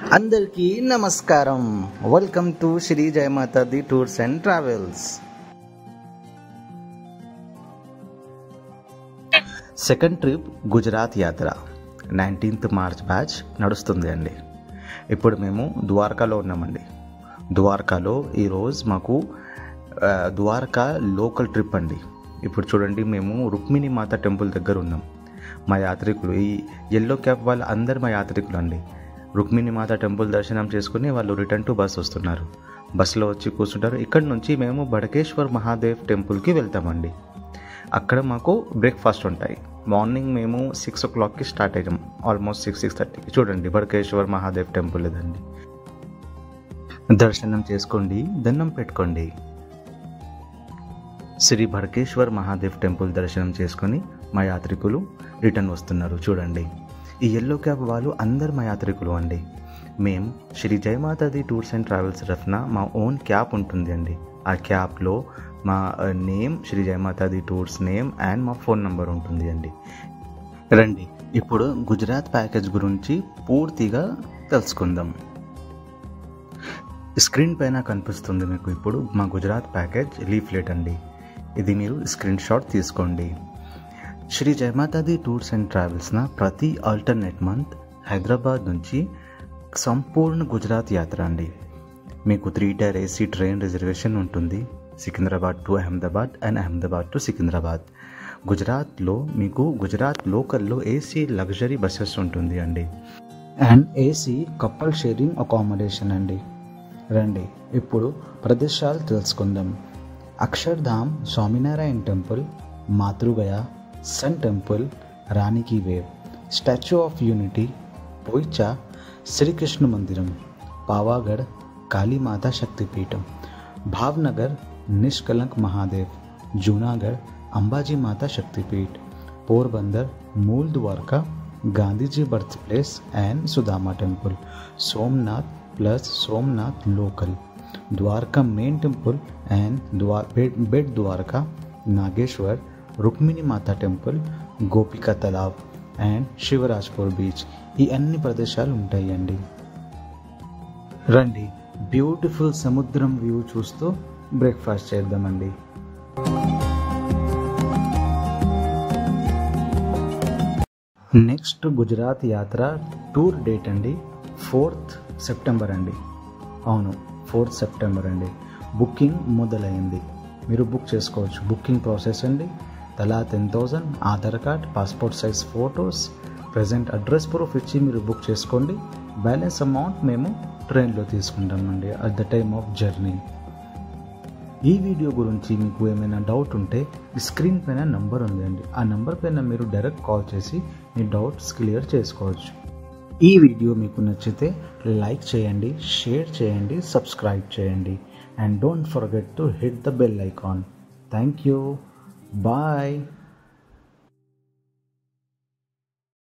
అందరికీ నమస్కారం. Welcome to Shri Jayamatadi tours and travels. Second trip Gujarat యాత్ర 19th మార్చ్ బ్యాచ్ నడుస్తుంది అండి. ఇప్పుడు మేము ద్వారకాలో ఉన్నామండి. ద్వారకాలో ఈరోజు మాకు ద్వారకా లోకల్ ట్రిప్ అండి. ఇప్పుడు చూడండి, మేము రుక్మిణి మాత టెంపుల్ దగ్గర ఉన్నాం. మా యాత్రికులు, ఈ ఎల్లో క్యాప్ వాళ్ళు అందరు మా యాత్రికులు అండి. రుక్మిణి మాత టెంపుల్ దర్శనం చేసుకుని వాళ్ళు రిటర్న్ టు బస్ వస్తున్నారు. బస్సులో వచ్చి కూర్చుంటారు. ఇక్కడ నుంచి మేము బడకేశ్వర్ మహాదేవ్ టెంపుల్కి వెళ్తామండి. అక్కడ మాకు బ్రేక్ఫాస్ట్ ఉంటాయి. మార్నింగ్ మేము 6 o'clockకి స్టార్ట్ అయ్యాం. ఆల్మోస్ట్ 6:30కి. చూడండి, బడకేశ్వర్ మహాదేవ్ టెంపుల్ ఇదండి. దర్శనం చేసుకోండి, దండం పెట్టుకోండి. శ్రీ బడకేశ్వర్ మహాదేవ్ టెంపుల్ దర్శనం చేసుకొని మా యాత్రికులు రిటర్న్ వస్తున్నారు. చూడండి, ఈ ఎల్లో క్యాబ్ వాళ్ళు అందరు మా యాత్రికులు అండి. మేము Shri Jayamatadi tours and travels తరఫున మా ఓన్ క్యాబ్ ఉంటుంది అండి. ఆ క్యాబ్లో మా name, Shri Jayamatadi tours name and మా ఫోన్ నంబర్ ఉంటుంది అండి. రండి, ఇప్పుడు గుజరాత్ ప్యాకేజ్ గురించి పూర్తిగా తెలుసుకుందాం. స్క్రీన్ పైన కనిపిస్తుంది మీకు ఇప్పుడు మా గుజరాత్ ప్యాకేజ్ లీఫ్లెట్ అండి. ఇది మీరు స్క్రీన్ షాట్ తీసుకోండి. శ్రీ జయమాతాది టూర్స్ అండ్ ట్రావెల్స్న ప్రతి ఆల్టర్నేట్ మంత్ హైదరాబాద్ నుంచి సంపూర్ణ గుజరాత్ యాత్ర అండి. మీకు 3 tier AC ట్రైన్ రిజర్వేషన్ ఉంటుంది. Secunderabad to Ahmedabad and Ahmedabad to Secunderabad. గుజరాత్లో మీకు గుజరాత్ లోకల్లో ఏసీ లగ్జరీ బస్సెస్ ఉంటుంది అండి. And AC couple sharing accommodation అండి. రండి, ఇప్పుడు ప్రదేశాలు తెలుసుకుందాం. Akshardham Swaminarayan temple, Matrugaya sun temple, Rani ki Vav, statue of unity, Poicha Srikrishna మందిరం, పావాగఢ్ కాళీమాతా శక్తిపీఠం, భావ్నగర్ నిష్కలంక్ మహాదేవ్, జూనాగఢ్ అంబాజీ మాతా శక్తిపీఠ, Porbandar Mool Dwarka Gandhiji birth place and Sudama temple, Somnath plus Somnath local, Dwarka main temple and Bet Dwarka, Nageshwar, Rukmini Mata temple, Gopika Talav and Shivrajpur beach. ఈ అన్ని ప్రదేశాలు ఉంటాయండి. రండి, బ్యూటిఫుల్ సముద్రం వ్యూ చూస్తూ బ్రేక్ఫాస్ట్ చేద్దామండి. నెక్స్ట్ గుజరాత్ యాత్ర టూర్ డేట్ అండి 4th September అండి. అవును, 4th September అండి. బుకింగ్ మొదలైంది. మీరు బుక్ చేసుకోవచ్చు. బుకింగ్ ప్రాసెస్ అండి. తలా 10,000, Aadhaar card, passport size photos, present address proof ఇచ్చి మీరు బుక్ చేసుకోండి. బ్యాలెన్స్ అమౌంట్ మేము ట్రైన్లో తీసుకుంటామండి at the time of journey. ఈ వీడియో గురించి మీకు ఏమైనా డౌట్ ఉంటే స్క్రీన్ పైన నంబర్ ఉందండి. ఆ నంబర్ పైన మీరు డైరెక్ట్ కాల్ చేసి మీ డౌట్స్ క్లియర్ చేసుకోవచ్చు. ఈ వీడియో మీకు నచ్చితే లైక్ చేయండి, షేర్ చేయండి, సబ్స్క్రైబ్ చేయండి. And don't forget to hit the bell icon. Thank you. Bye.